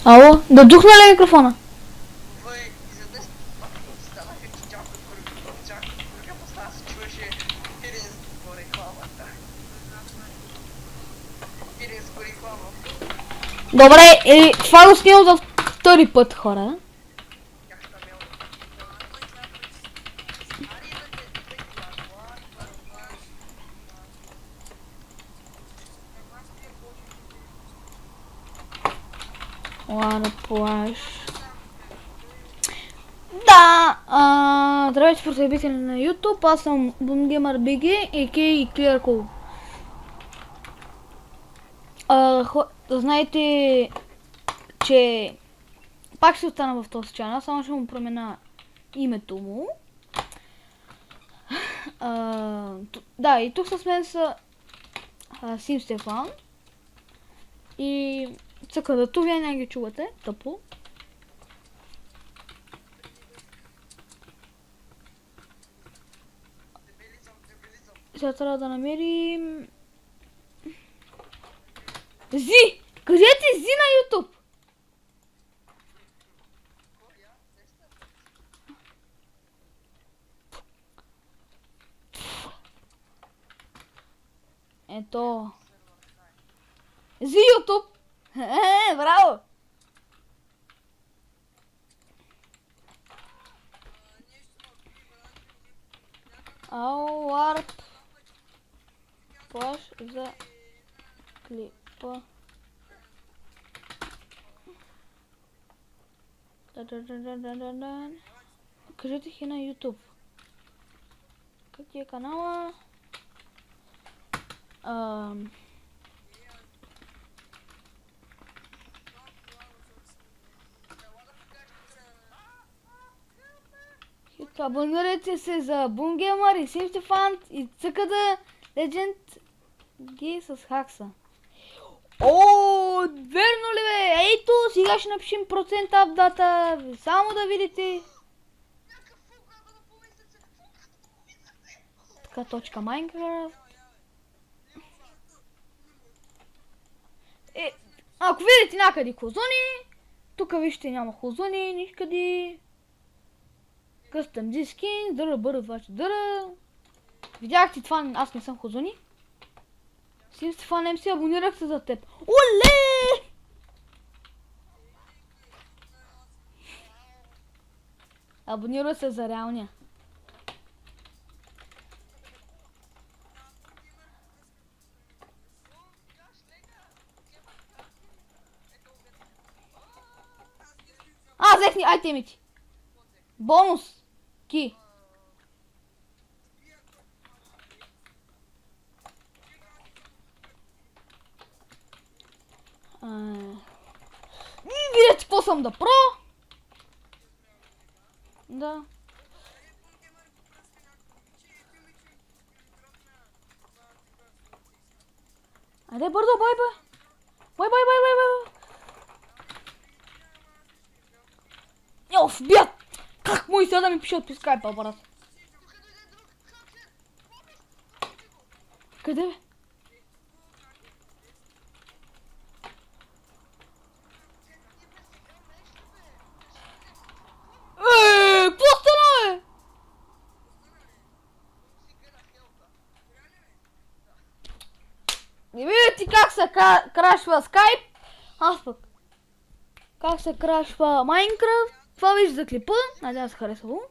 Ало, да духна ли микрофона? Бе, изведнъж станаха, че чак друга постава се чуваше пиринско рекламата. Пиринско реклама. Добре, това го снимам за втори път, хора. Как там е? Ари да те Ладно, плаш. Да, здравейте потребители на YouTube, аз съм BoomGamerBG, a.k.a. Clearcool. Знаете, че пак ще остана в този чанел, само ще му променя името му. Да, и тук с мен са Сим Стефан и Цъкадато, вие не ги чувате, тъпо. Сега трябва да намерим... Зи! Кажете Зи на YouTube! Ето. Зи YouTube! Браво! Варп. Плаш за клипа. Кажете хи на YouTube. Как е канала? Абонирайте се за BoomGamer и Сим Стефан и Цъкада Legend G с хакса. О, верно ли бе? Ето, сега ще напишем процент апдата. Само да видите. Така, точка Minecraft. Ако видите някъде хозони, тук вижте няма хозони, никъде. Къстъм дискин, дъра, бъра, дваче, дъра. Видяхте това, аз не съм хозони. Сим Стефан, не си абонирах се за теб. Оле! Абонирай се за реалния. Взехни айтемите. Бонус. Ки. Видите какво съм да про? Да. Айде бързо, бай бай. Бай. Оф, бят! Как му и сега да ми пише от скайпа, брат? Къде бе? Какво стана бе? Не видите как се крашва скайп? Аз пък. Как се крашва Майнкрафт? Това виж за клипа. Надявам се харесало.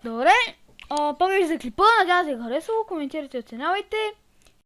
Добре. Това виж за клипа. Надявам се харесало. Коментирайте, оценявайте.